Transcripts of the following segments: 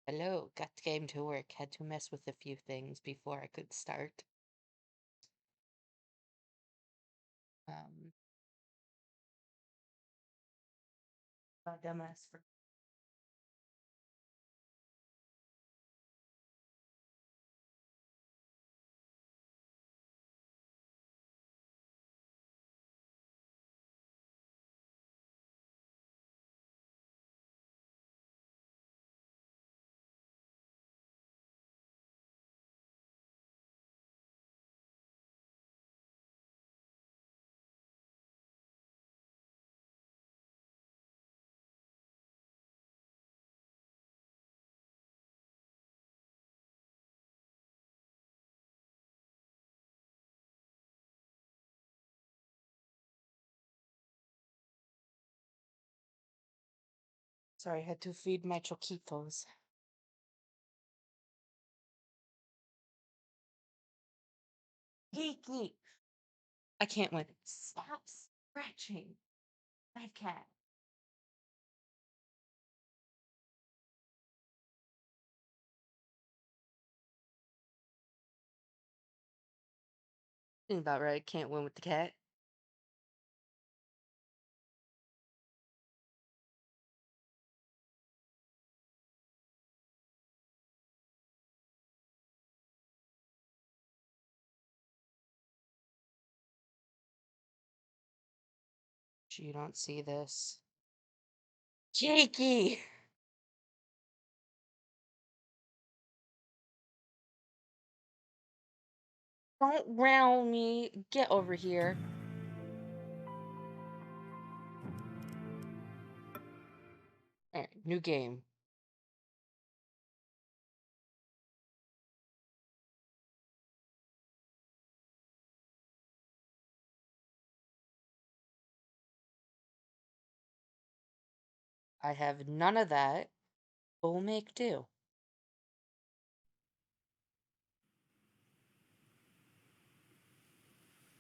Hello, got the game to work. Had to mess with a few things before I could start. Um, dumbass for Sorry, I had to feed my choquitos. Geeky! I can't win. Stop scratching my cat. Think about right. Can't win with the cat. You don't see this. Jakey! Don't round me. Get over here. Alright, new game. I have none of that. But we'll make do.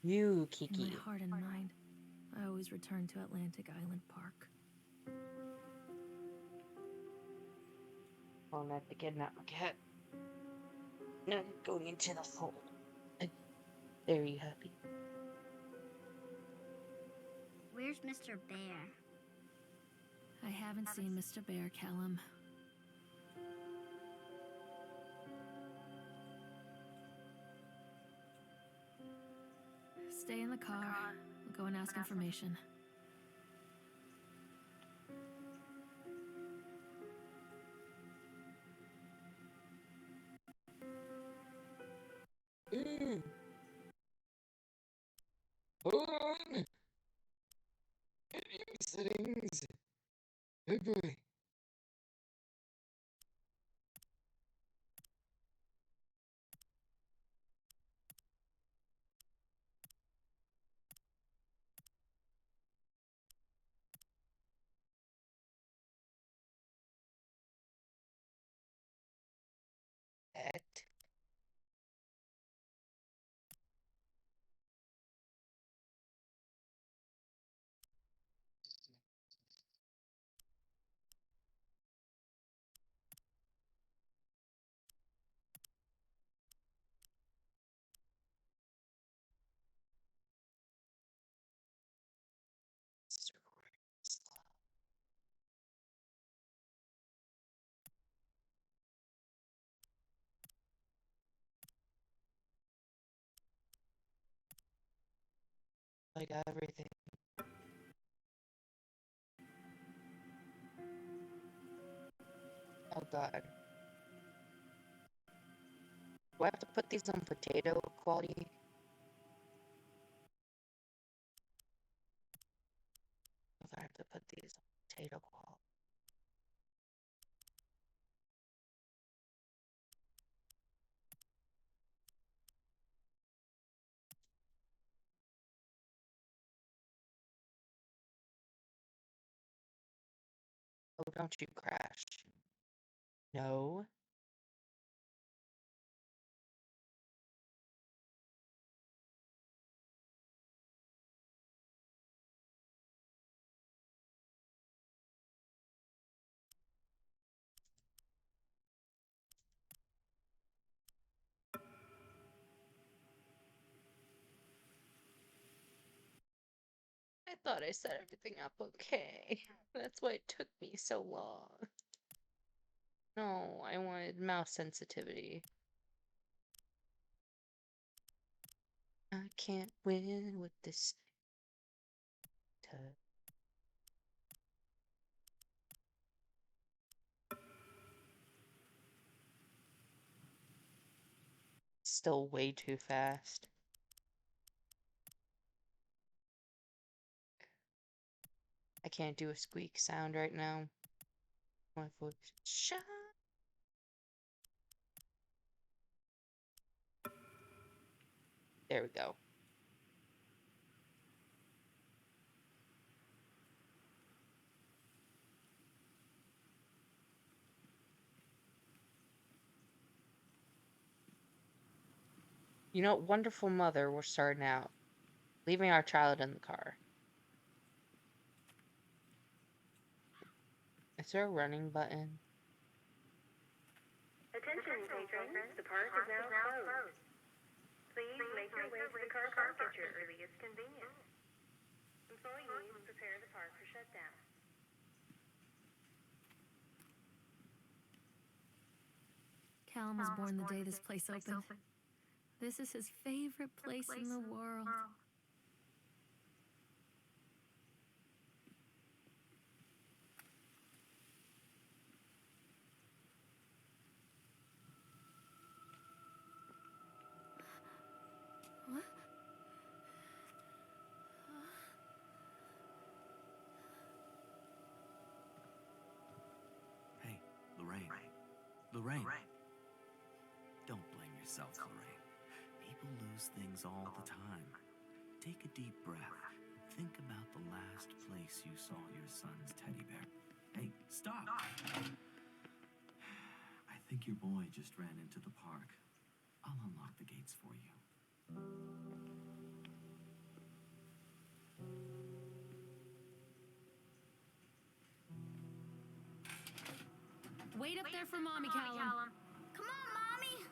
You, In my Kiki. heart and mind, I always return to Atlantic Island Park. Oh, not to kidnap my cat. No, going into the hole. There you happy. Where's Mr. Bear? I haven't seen Mr. Bear, Callum. Stay in the car. I'll go and ask information. Hold on. Getting settings. Oh boy. That. Like everything. Oh god. Do I have to put these on potato quality? If I have to put these on potato quality. Oh, don't you crash. No. thought I set everything up okay. That's why it took me so long. No, I wanted mouse sensitivity. I can't win with this touch. Still way too fast. I can't do a squeak sound right now. My voice. Shut. There we go. You know, wonderful mother, we're starting out. Leaving our child in the car. Is there a running button? Attention, patrons. The park is now closed. Please make your way to the car park at your earliest convenience. Employees, prepare the park for shutdown. Callum was born the day this place opened. This is his favorite place in the world. What? Hey, Lorraine. Lorraine. Don't blame yourself, Lorraine. People lose things all the time. Take a deep breath and think about the last place you saw your son's teddy bear. Hey, stop! I think your boy just ran into the park. I'll unlock the gates for you. Wait up there for Mommy, Callum. Come on, Mommy!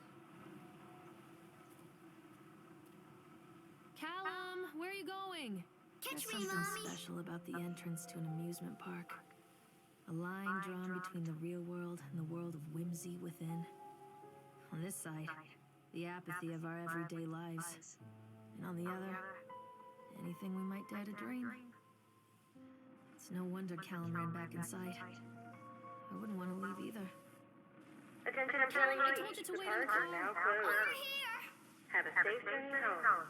Callum, where are you going? Catch There's me, something Mommy! special about the entrance to an amusement park. A line drawn between the real world and the world of whimsy within. On this side, the apathy of our everyday lives. And on the other, anything we might dare to dream. It's no wonder Callum ran back inside. I wouldn't want to leave either. Attention, Callum, I employees. told you to The wait in the park is car. now Over closed. here! Have a safe journey home.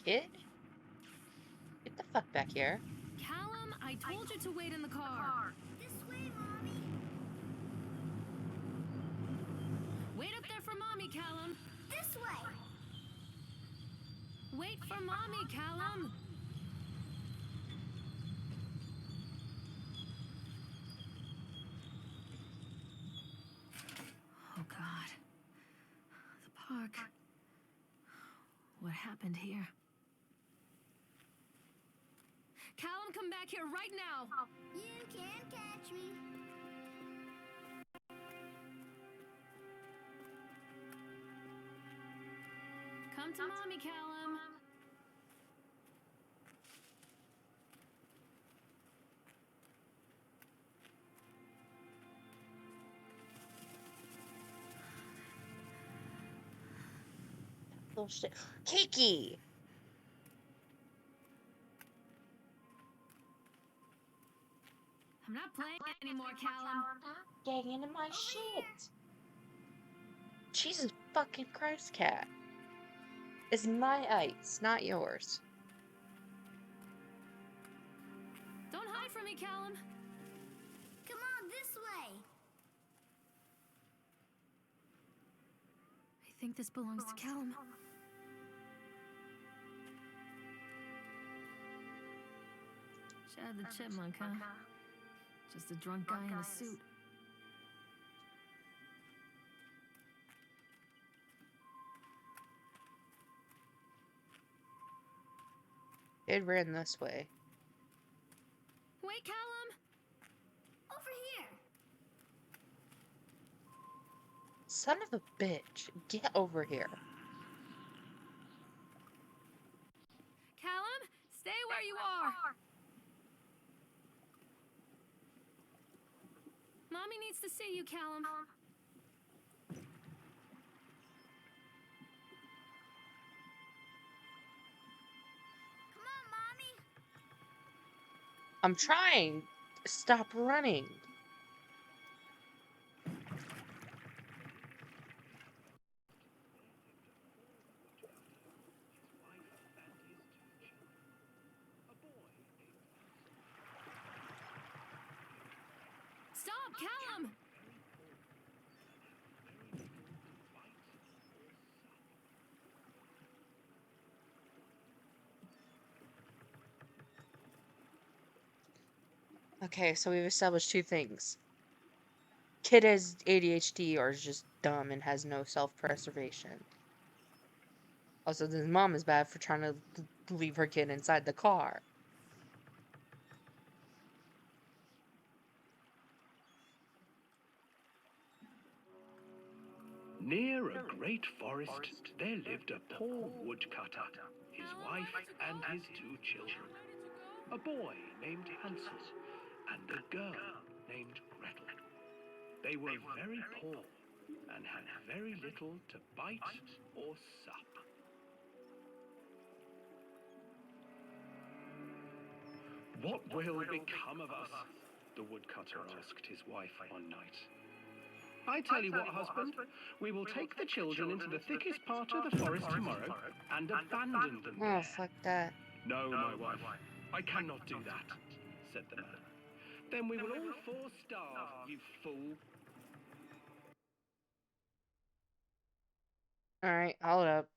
Kid? Get the fuck back here. Callum, I told you to wait in the car. This way, Mommy! Wait up there for Mommy, Callum. This way! Wait for Mommy, Callum. Oh, God. The park. What happened here? Callum, come back here right now. You can't catch me. Come to Mommy, Callum. Little shit. Kiki! I'm not playing anymore, Callum. Getting into my shit. Jesus fucking Christ, cat. It's my ice, not yours. Don't hide from me, Callum. Come on, this way! I think this belongs to Callum. Chad the Chipmunk, huh? Just a drunk guy in a suit. It ran this way. Wait, Callum! Over here! Son of a bitch. Get over here. Callum, you are! Mommy needs to see you, Callum. Come on, Mommy. I'm trying. Stop running. Stop, Callum! Okay, so we've established two things. Kid has ADHD or is just dumb and has no self-preservation. Also, his mom is bad for trying to leave her kid inside the car. Near a great forest, there lived a poor woodcutter, his wife and his two children. A boy named Hansel and a girl named Gretel. They were very poor and had very little to bite or sup. What will become of us? The woodcutter asked his wife one night. I tell you what, husband, we will take the children into the thickest part of the forest tomorrow and abandon them Oh, there. fuck that. No, my wife, I cannot do that, said the man. Then we will all four starve, you fool. Alright, hold up.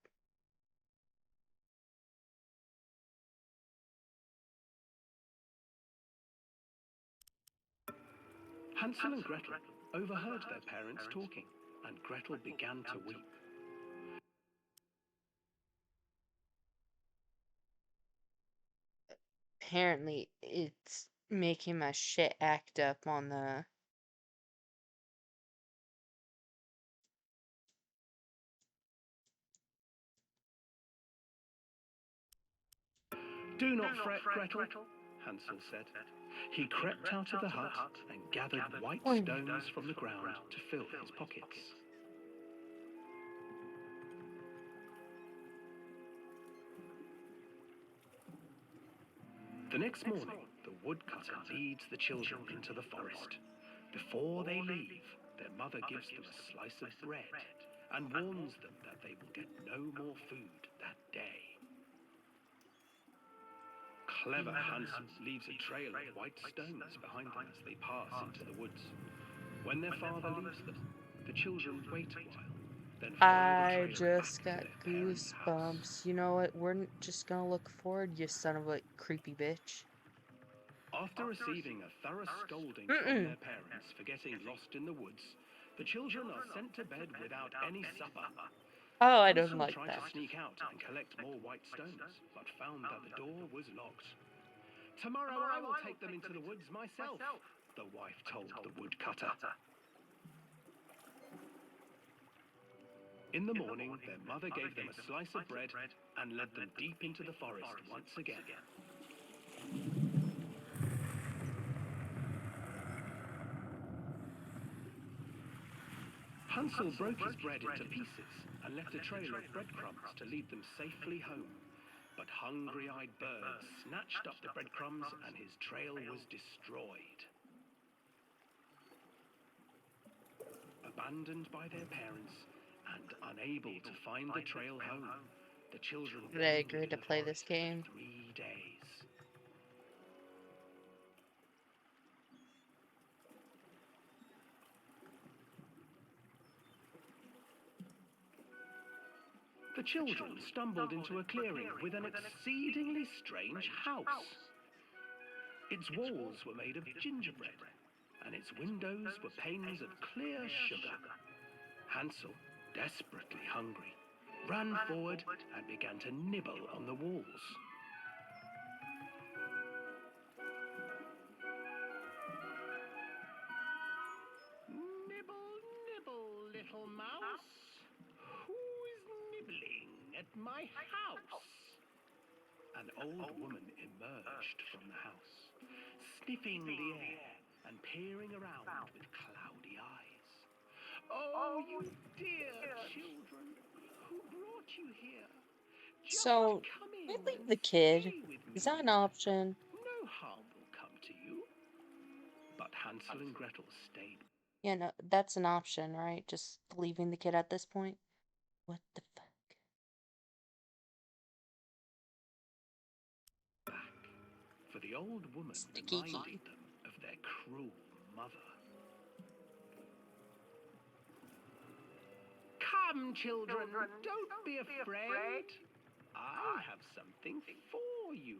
Hansel and Gretel overheard their parents talking, and Gretel began to weep. Apparently, it's making my shit act up on the... Do not fret, Gretel, Hansel said. He crept out of the hut and gathered white stones from the ground to fill his pockets. The next morning, the woodcutter leads the children into the forest. Before they leave, their mother gives them a slice of bread and warns them that they will get no more food that day. Clever Hansel leaves a trail of white stones behind them as they pass into the woods. When their father leaves them, the children wait a while, then follow I the trail just back got to their parents' house. goosebumps. You know what? We're just gonna look forward, you son of a creepy bitch. After receiving a thorough scolding from their parents for getting lost in the woods, the children are sent to bed without any supper. Oh, I don't Hansel like tried that. to sneak out and collect more white stones, but found that the door was locked. Tomorrow I will take them into the woods myself, the wife told the woodcutter. In the morning, their mother gave them a slice of bread and led them deep into the forest once again. Hansel broke his bread into pieces and left a trail of breadcrumbs to lead them safely home. But hungry-eyed birds snatched up the breadcrumbs and his trail was destroyed. Abandoned by their parents and unable to find the trail home, the children Did I wandered agree in to the play this forest game? for 3 days. The children stumbled into a clearing with an exceedingly strange house. Its walls were made of gingerbread, and its windows were panes of clear sugar. Hansel, desperately hungry, ran forward and began to nibble on the walls. Nibble, nibble, little mouse. Who is nibbling at my house? An old woman emerged from the house, sniffing the air and peering around with cloudy eyes. Oh, you dear children, who brought you here? Just So, come we in leave and the kid. stay with Is me. that an option? No harm will come to you. But Hansel and Gretel stayed Yeah, no, that's an option, right? Just leaving the kid at this point? What the fuck? back, for the old woman Sticky reminded them of their cruel mother. Come, children, don't be afraid. I have something for you.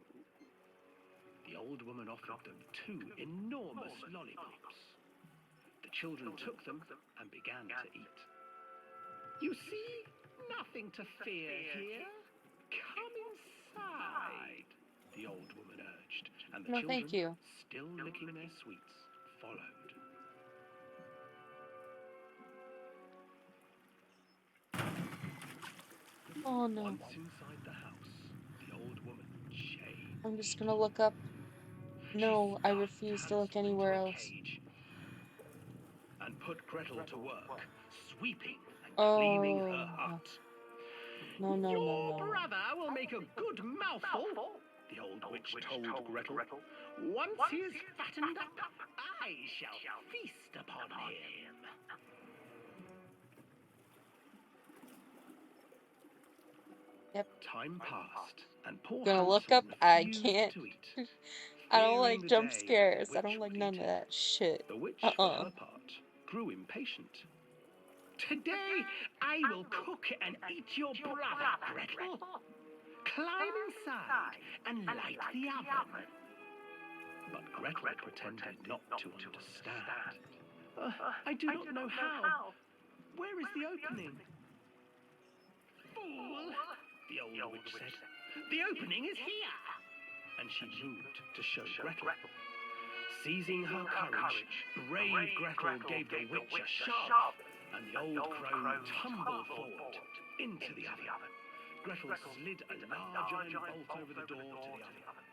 The old woman offered them 2 enormous lollipops. The children took them and began to eat. You see, nothing to fear here. Come inside, the old woman urged, and the No, children, thank you. still licking their sweets, followed. Oh no. Once inside the house, the old woman changed. I'm just gonna look up. No, I refuse to look anywhere else. And put Gretel to work, sweeping and cleaning her Oh. hut. No, no, no, Your no. brother will make a good mouthful, the old witch told Gretel. Once he is fattened up, I shall feast upon him. Yep. Time passed, and poor Gonna Hansel look up. I refused can't. to eat. I don't fearing like the jump day when the scares. I witch don't like would none eat of him. that shit. The witch, for her part, grew impatient. Today, I will cook and eat your brother, Gretel. Climb inside and light the oven. But Gretel pretended not to understand. I do not know how. Where is the opening? Fool, the old witch said. The opening is here. And she moved to show Gretel. Seizing her courage, brave Gretel gave the witch a shove, and the old crone tumbled forward into the oven. Gretel slid a large iron bolt over the door to the oven.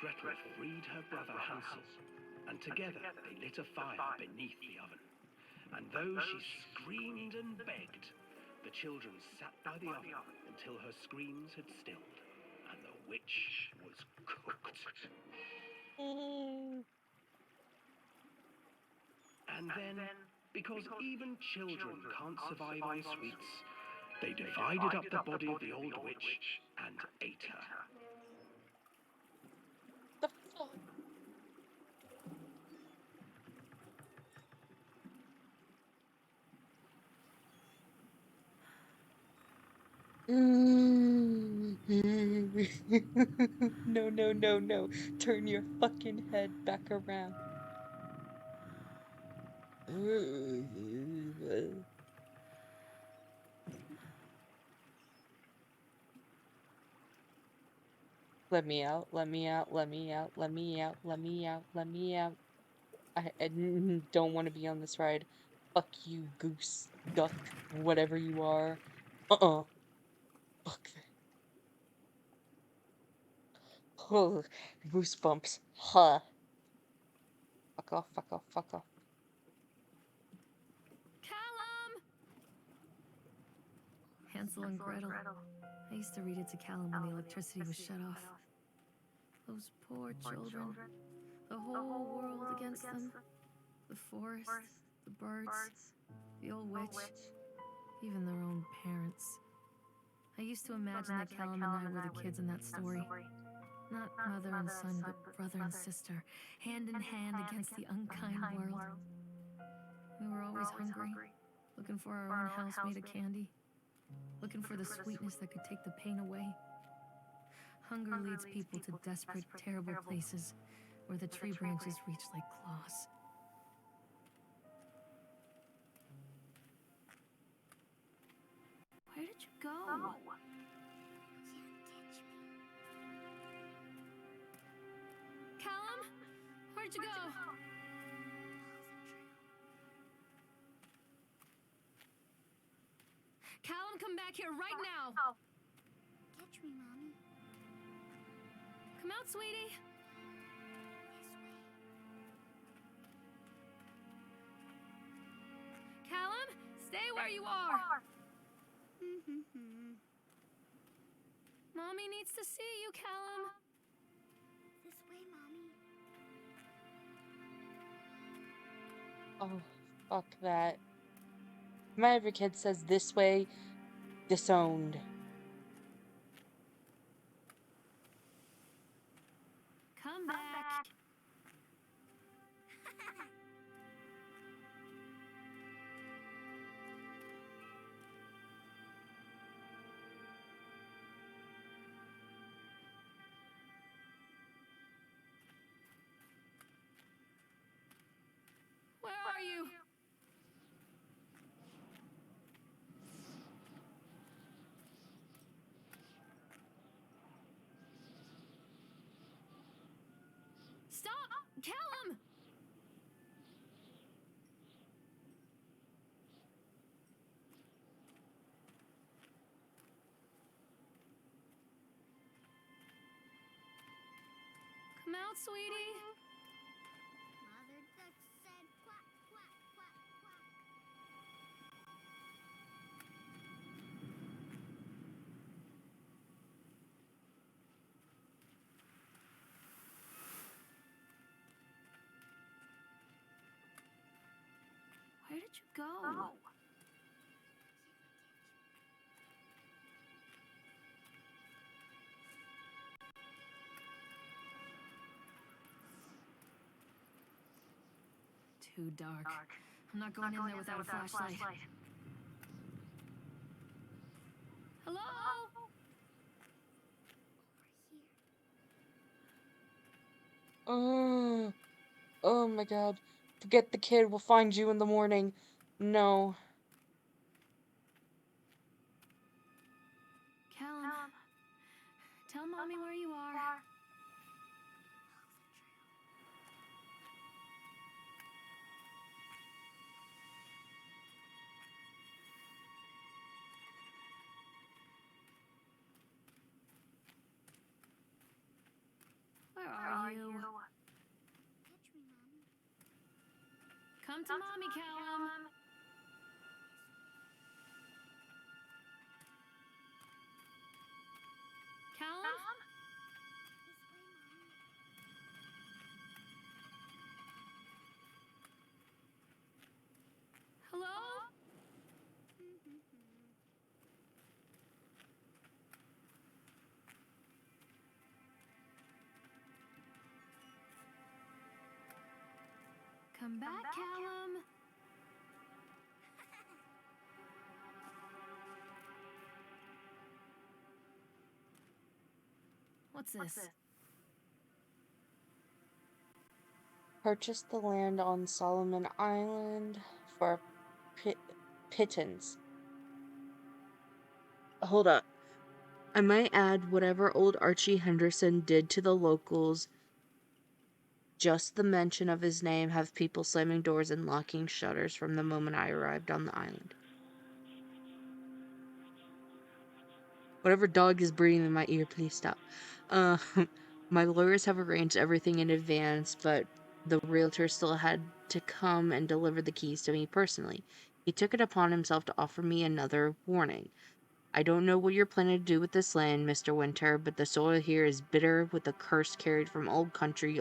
Gretel freed her brother Hansel, and together they lit a fire beneath the oven. And though she screamed and begged, the children sat by the oven until her screams had stilled, and the witch was cooked. And then, because even children can't survive on sweets, they divided up the body of the old witch and ate her. The fuck? No, no, no, no. Turn your fucking head back around. Let me out, let me out, let me out, let me out, let me out, let me out. I don't want to be on this ride. Fuck you, goose, duck, whatever you are. Fuck that. Oh, goosebumps. Huh. Fuck off, fuck off, fuck off. Callum! Hansel and Gretel. I used to read it to Callum when the electricity was shut off. Those poor children. The whole world against them. The forest, the birds, the old witch, even their own parents. I used to imagine that Callum and I were the kids in that story. Not mother and son, but brother and sister, hand in hand against the unkind world. We were always hungry, looking for our own house made of candy, looking for the sweetness that could take the pain away. Hunger leads people to desperate, terrible places where the tree branches reach like claws. Where did you go? Callum? Where'd you go? Callum, come back here right now! Catch me, Mommy. Come out, sweetie. Callum, stay where you are. Mommy needs to see you, Callum. This way, Mommy. Oh, fuck that. My every kid says this way, disowned. Come back. Where are you? Stop! Callum! Come out, sweetie. Mother duck said quack, quack, quack, quack. Where did you go? Too dark. I'm not going in there without a flashlight. Hello? Oh, oh my god. Forget the kid, we'll find you in the morning. No. Callum, tell Mommy where you are. Where are you? Catch me, Mommy. Come to Mommy, Callum. Callum? This way, Mommy. Hello? Come back, Callum. What's this? Purchased the land on Solomon Island for a pittance. Hold up. I might add whatever old Archie Henderson did to the locals. Just the mention of his name have people slamming doors and locking shutters from the moment I arrived on the island. Whatever dog is breathing in my ear, please stop. My lawyers have arranged everything in advance, but the realtor still had to come and deliver the keys to me personally. He took it upon himself to offer me another warning. I don't know what you're planning to do with this land, Mr. Winter, but the soil here is bitter with a curse carried from old country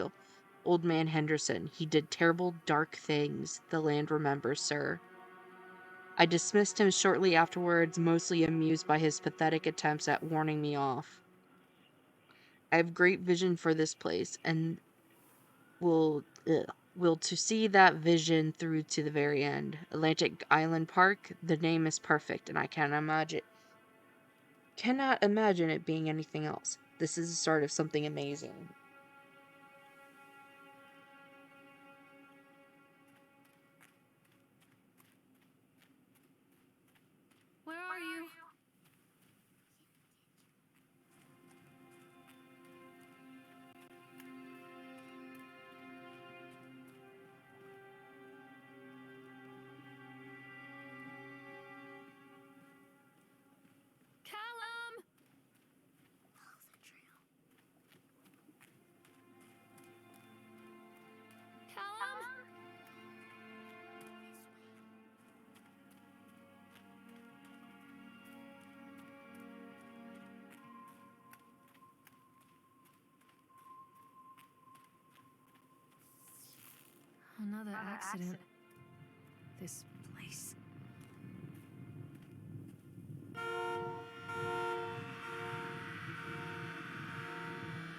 old man Henderson. He did terrible, dark things, the land remembers, sir. I dismissed him shortly afterwards, mostly amused by his pathetic attempts at warning me off. I have great vision for this place, and will to see that vision through to the very end. Atlantic Island Park, the name is perfect, and I cannot imagine it being anything else. This is the start of something amazing. Where are you? Callum! Follow the trail. Another accident. This place.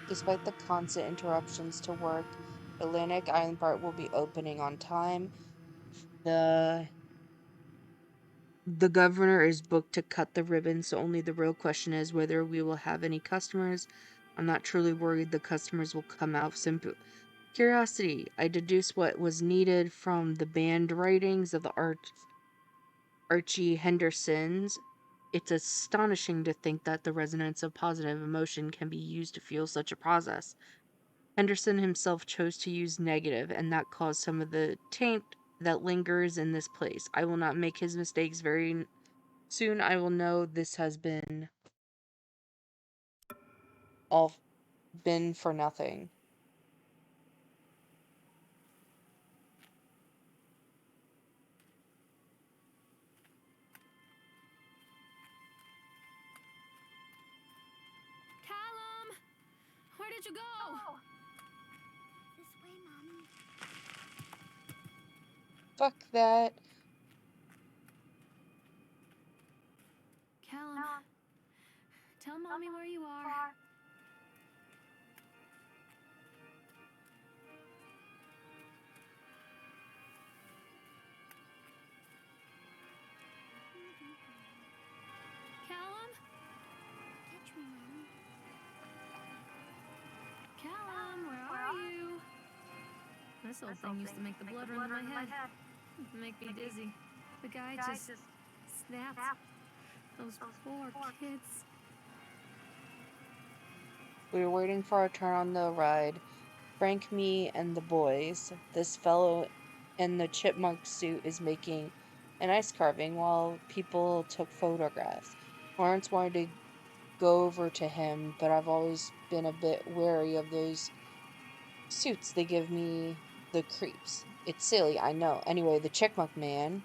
Despite the constant interruptions to work, the Atlantic Island part will be opening on time. The governor is booked to cut the ribbon, so only the real question is whether we will have any customers. I'm not truly worried the customers will come out. Simple curiosity. I deduced what was needed from the banned writings of the Archie Hendersons. It's astonishing to think that the resonance of positive emotion can be used to fuel such a process. Henderson himself chose to use negative, and that caused some of the taint that lingers in this place. I will not make his mistakes very soon. I will know this has been all been for nothing. Callum! Where did you go? This way, Mommy. Fuck that. Callum, tell Mommy where you are. Callum? Catch me, Mommy. Callum, where are you? This old thing used to make the blood run to my head. Make me dizzy. The guy just snapped. Those poor kids. We were waiting for our turn on the ride. Frank, me, and the boys. This fellow in the chipmunk suit is making an ice carving while people took photographs. Lawrence wanted to go over to him, but I've always been a bit wary of those suits. They give me the creeps. It's silly, I know. Anyway, the chipmunk man,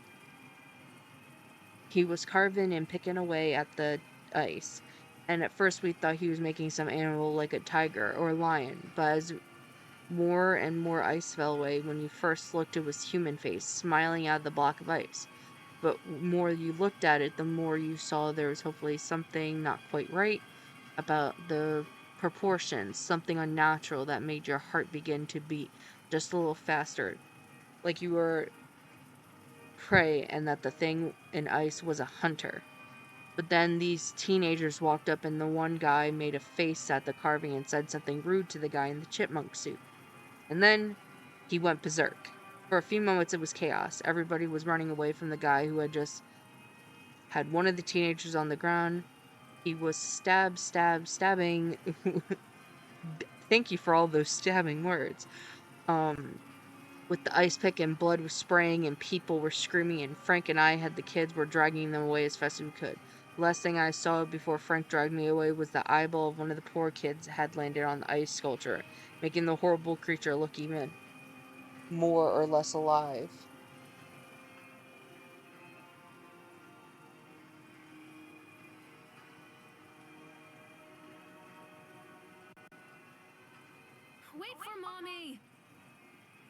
he was carving and picking away at the ice. And at first we thought he was making some animal like a tiger or a lion, but as more and more ice fell away, when you first looked it was human face, smiling out of the block of ice. But more you looked at it, the more you saw there was hopefully something not quite right about the proportions, something unnatural that made your heart begin to beat just a little faster, like you were prey and that the thing in ice was a hunter. But then these teenagers walked up and the one guy made a face at the carving and said something rude to the guy in the chipmunk suit. And then he went berserk. For a few moments it was chaos. Everybody was running away from the guy who had just had one of the teenagers on the ground. He was stabbing. Thank you for all those stabbing words. With the ice pick and blood was spraying and people were screaming and Frank and I had the kids were dragging them away as fast as we could. The last thing I saw before Frank dragged me away was the eyeball of one of the poor kids had landed on the ice sculpture, making the horrible creature look even more or less alive. Wait for Mommy!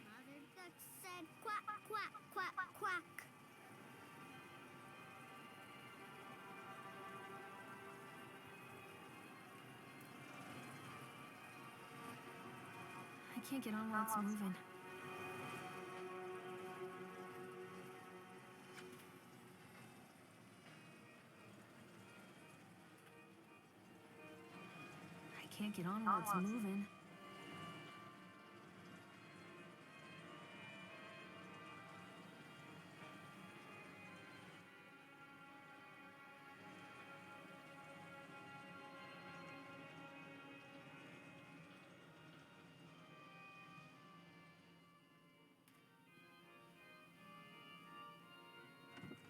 Mother Duck said quack, quack, quack, quack. I can't get on while it's moving. I can't get on while it's moving.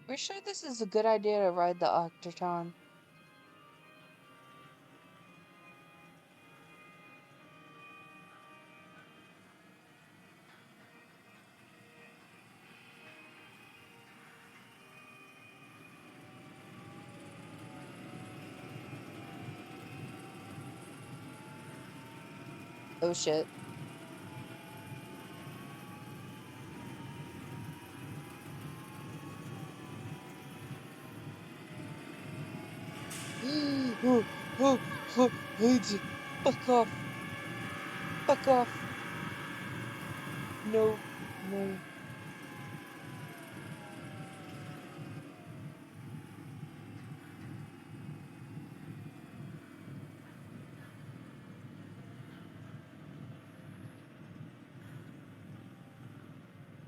We're sure this is a good idea to ride the Octaton. Oh shit. Fuck off. Fuck off. No. No.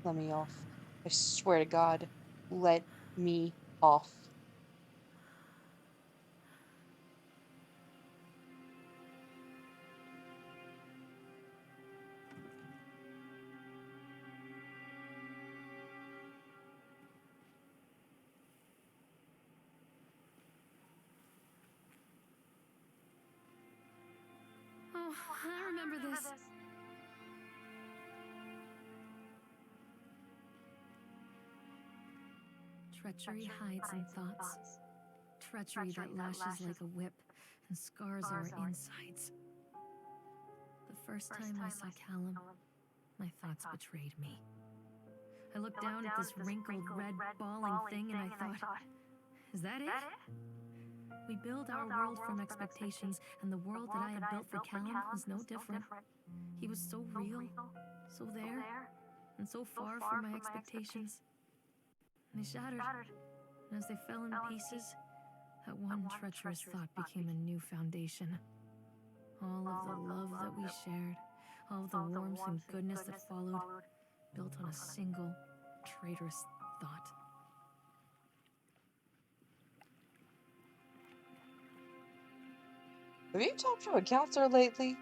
Let me off. I swear to God. Let me off. Oh, I remember this. Treachery hides in thoughts. Treachery that lashes like a whip and scars our insides. The first time I saw Callum, my thoughts betrayed me. I looked down at this wrinkled, red, bawling thing and I thought, is that it? We build our world from expectations, and the world that I had built for Callum was no different. He was so real, so there, and so far from my expectations. And they shattered, and as they fell in pieces, that one treacherous thought became a new foundation. All of the love that we shared, all of the warmth and goodness that followed, built on a single, traitorous thought. Have you talked to a counselor lately?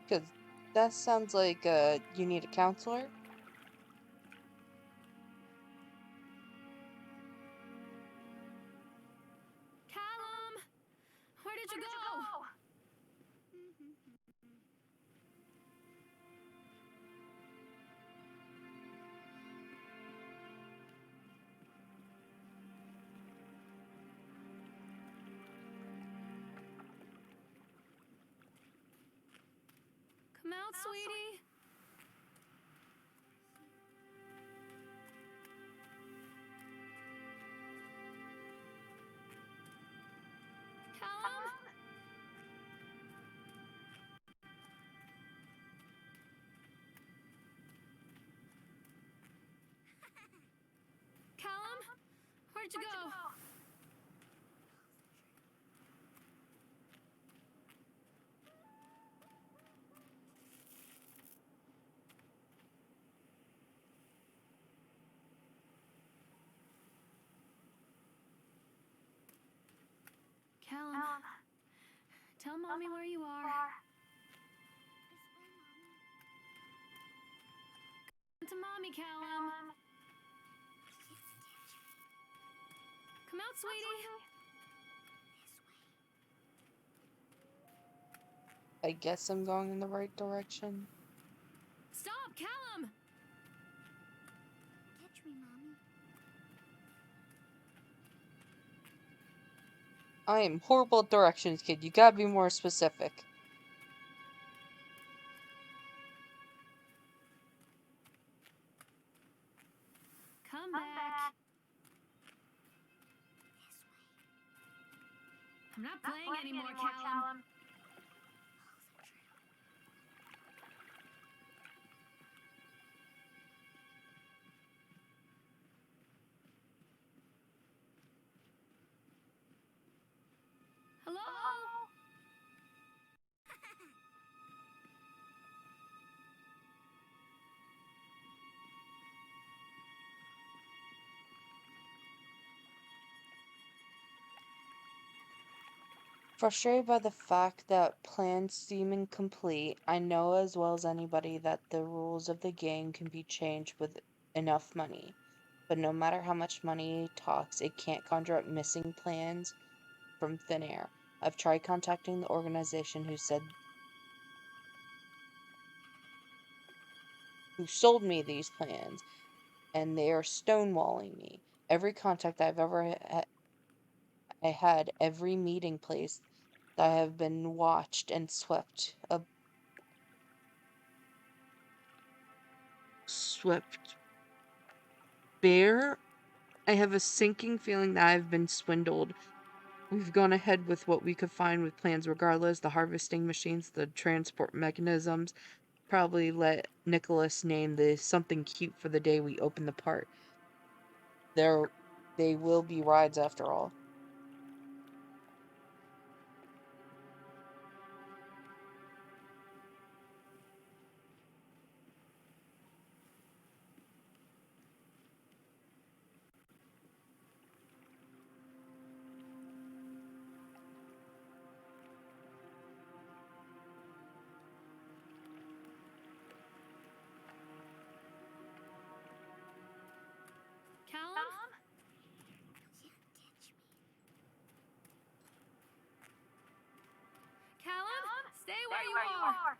Because that sounds like you need a counselor. Callum! Where did you go? Come out, sweetie. Callum? Callum? Where'd you go? Callum, tell Mommy where you are. Come to Mommy, Callum. Come out, sweetie. I guess I'm going in the right direction. Stop, Callum! Catch me, Mommy. I am horrible at directions, kid. You gotta be more specific. Come back. I'm not playing anymore, Callum. Hello? Frustrated by the fact that plans seem incomplete, I know as well as anybody that the rules of the game can be changed with enough money. But no matter how much money talks, it can't conjure up missing plans from thin air. I've tried contacting the organization who sold me these plans, and they are stonewalling me. Every contact I've ever I had every meeting place that I have been watched and swept bare. I have a sinking feeling that I've been swindled. We've gone ahead with what we could find with plans regardless, the harvesting machines, the transport mechanisms. Probably let Nicholas name the something cute for the day we open the park. They will be rides after all. Callum? Callum? Stay where you are!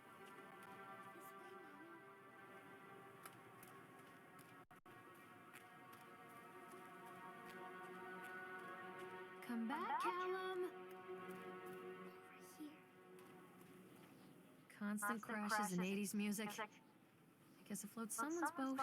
Come back, Callum! Constant crashes and 80s music. I guess it floats someone's boat.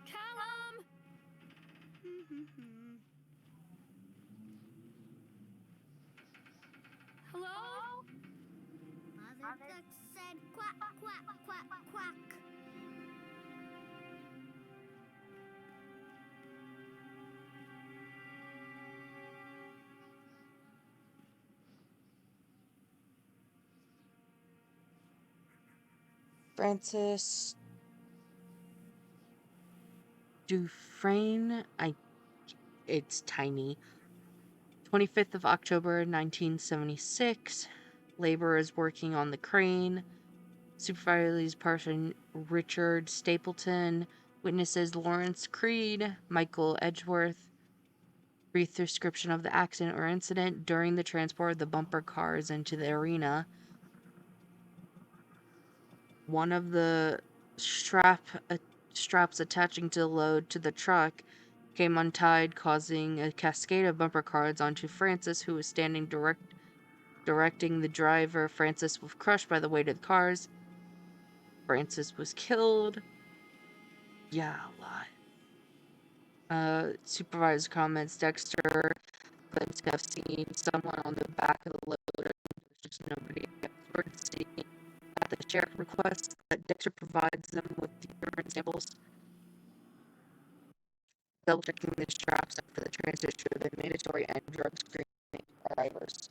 Callum! Hello? Mother duck said quack, quack, quack, quack. Francis Dufresne, it's tiny. 25th of October, 1976. Laborers working on the crane. Supervisory person Richard Stapleton. Witnesses Lawrence Creed, Michael Edgeworth. Brief description of the accident or incident during the transport of the bumper cars into the arena. One of the straps attaching to the load to the truck came untied, causing a cascade of bumper cars onto Francis, who was standing directing the driver. Francis was crushed by the weight of the cars. Francis was killed. Yeah, a lot. Supervisor comments, Dexter claims to have seen someone on the back of the loader. There's just nobody experts seeing that the sheriff requests that Dexter provides them with the urine samples. Double checking the straps after the transit should have been mandatory and drug screening drivers.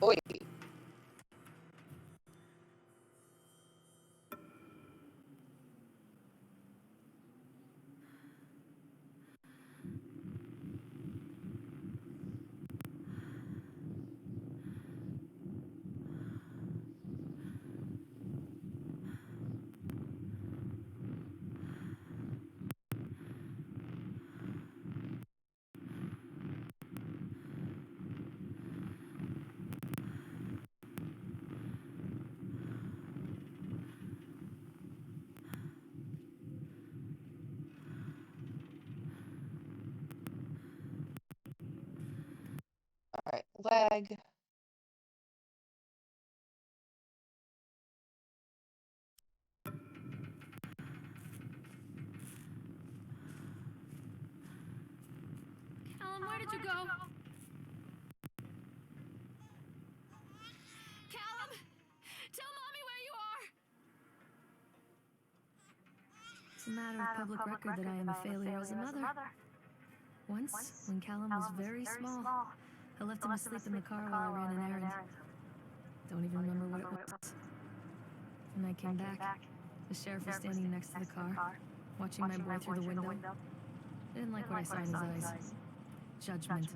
Oi. Alright, lag. Callum, where did you go? Callum! Tell Mommy where you are! It's a matter of public record that I am a failure as a mother. Once, when Callum was very small, I left him asleep in the car while I ran an errand. Don't even remember what it was. When I came back, the sheriff was standing next to the car, watching my boy through the window. I didn't like what I saw in his eyes. Judgment.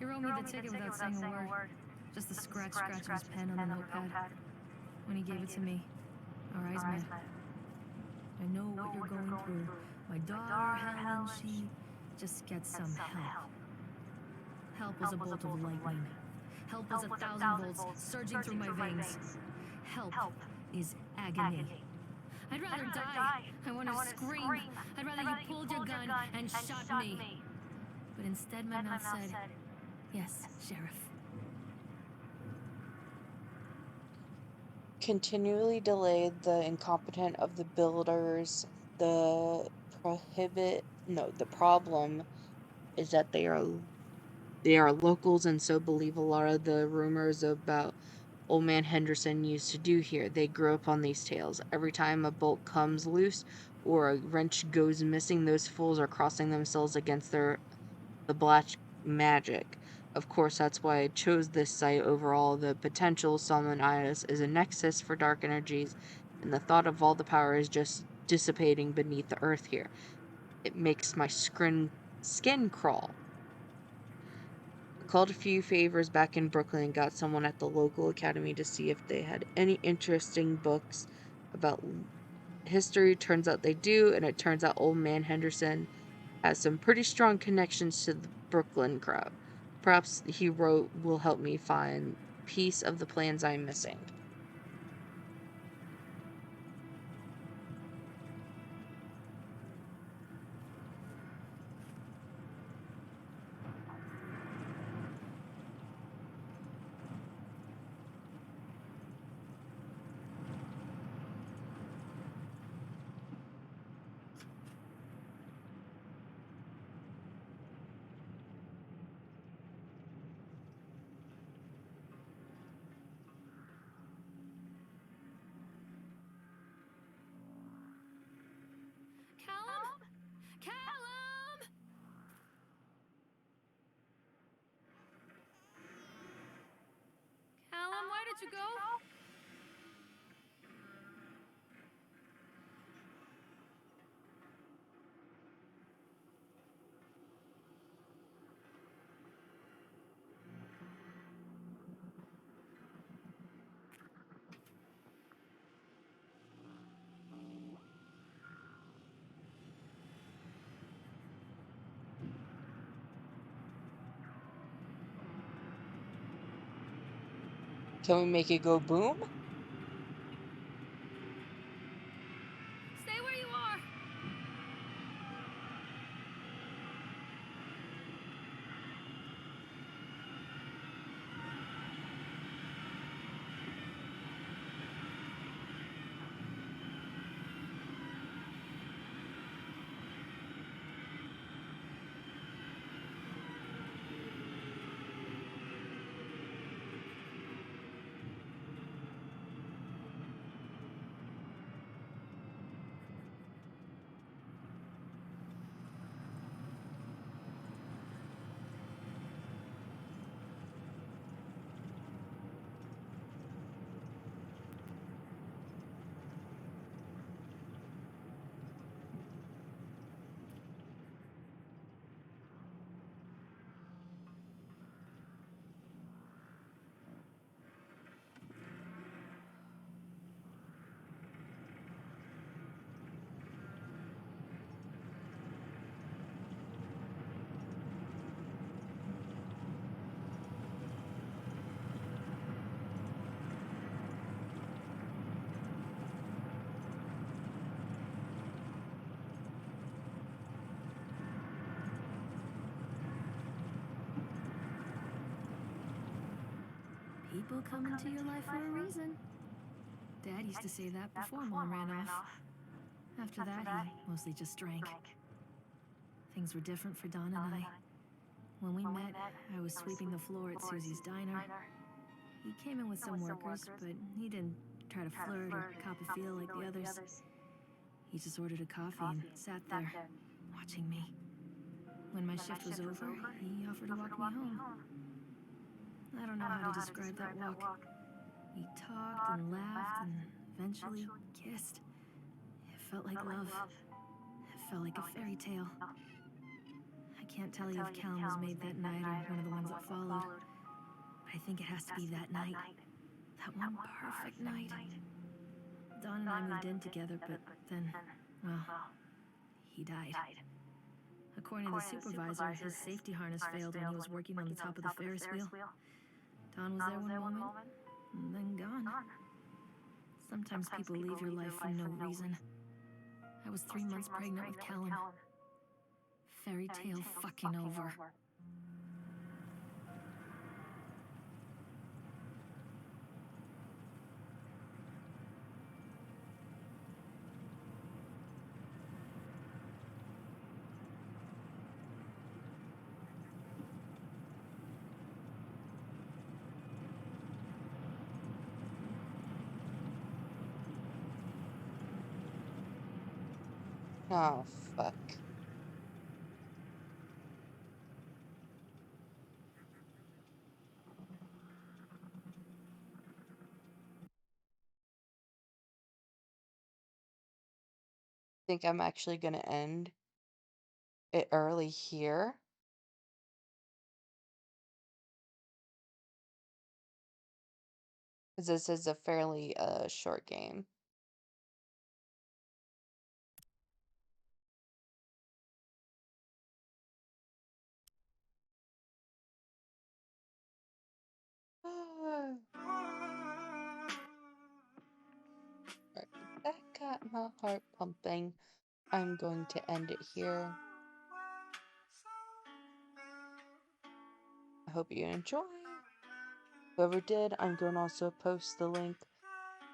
He wrote me the ticket without saying a word. Just the scratch of his pen on the notepad. When he gave it to me, our eyes met. I know what you're going through. My daughter, Helen, she just gets some help. Help was a bolt of lightning. Help was 1,000 volts surging through my veins. Help is agony. I'd rather die. I want to scream. I'd rather you pulled your gun and shot me. But instead my mouth said, yes, Sheriff. Continually delayed the incompetent of the builders. The problem is that they are locals and so believe a lot of the rumors about Old Man Henderson used to do here. They grew up on these tales. Every time a bolt comes loose or a wrench goes missing, those fools are crossing themselves against the black magic. Of course, that's why I chose this site over all the potential. Salmonitis is a nexus for dark energies, and the thought of all the power is just dissipating beneath the earth here. It makes my skin crawl. I called a few favors back in Brooklyn and got someone at the local academy to see if they had any interesting books about history. Turns out they do, and it turns out Old Man Henderson has some pretty strong connections to the Brooklyn crowd. Perhaps he will help me find piece of the plans I'm missing. Callum? Callum! Callum, where did you go? Can we make it go boom? Stay where you are! People come into your life for a reason. Dad used to say that before Mom ran off. After that, he mostly just drank. Things were different for Don and I. When we met, I was sweeping the floor at Susie's diner. He came in with some workers, but he didn't try to flirt or cop a feel like the others. He just ordered a coffee and sat there, watching me. When my shift was over, he offered to walk me home. I don't know how to describe that walk. We talked and laughed and eventually kissed. It felt like love. It felt like a fairy tale. I can't tell you if Callum was made that night or one of the ones that followed. I think it has to be that night. That one perfect night. Dawn and I moved in together, but then, well, he died. According to the supervisor, his safety harness failed when he was working on the top of the Ferris wheel. Dawn was there one moment, and then gone. Sometimes people leave your life for no reason. I was 3 months pregnant with Callum. Fairy tale fucking over. Oh, fuck. I think I'm actually gonna end it early here. Because this is a fairly short game. Right, that got my heart pumping. I'm going to end it here. I hope you enjoy. Whoever did, I'm going to also post the link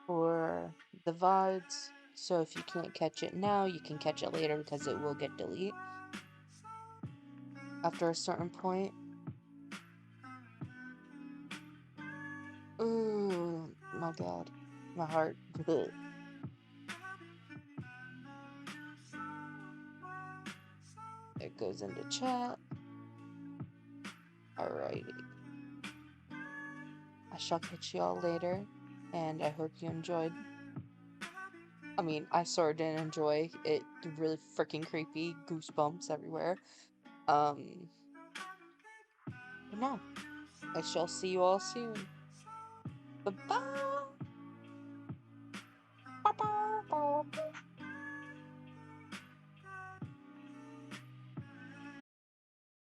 for the VODs. So if you can't catch it now, you can catch it later because it will get deleted after a certain point. Ooh, my God. My heart. Bleh. It goes into chat. Alrighty. I shall catch you all later, and I hope you enjoyed. I mean, I sort of didn't enjoy it. Really freaking creepy, goosebumps everywhere. But no, I shall see you all soon. Bye bye.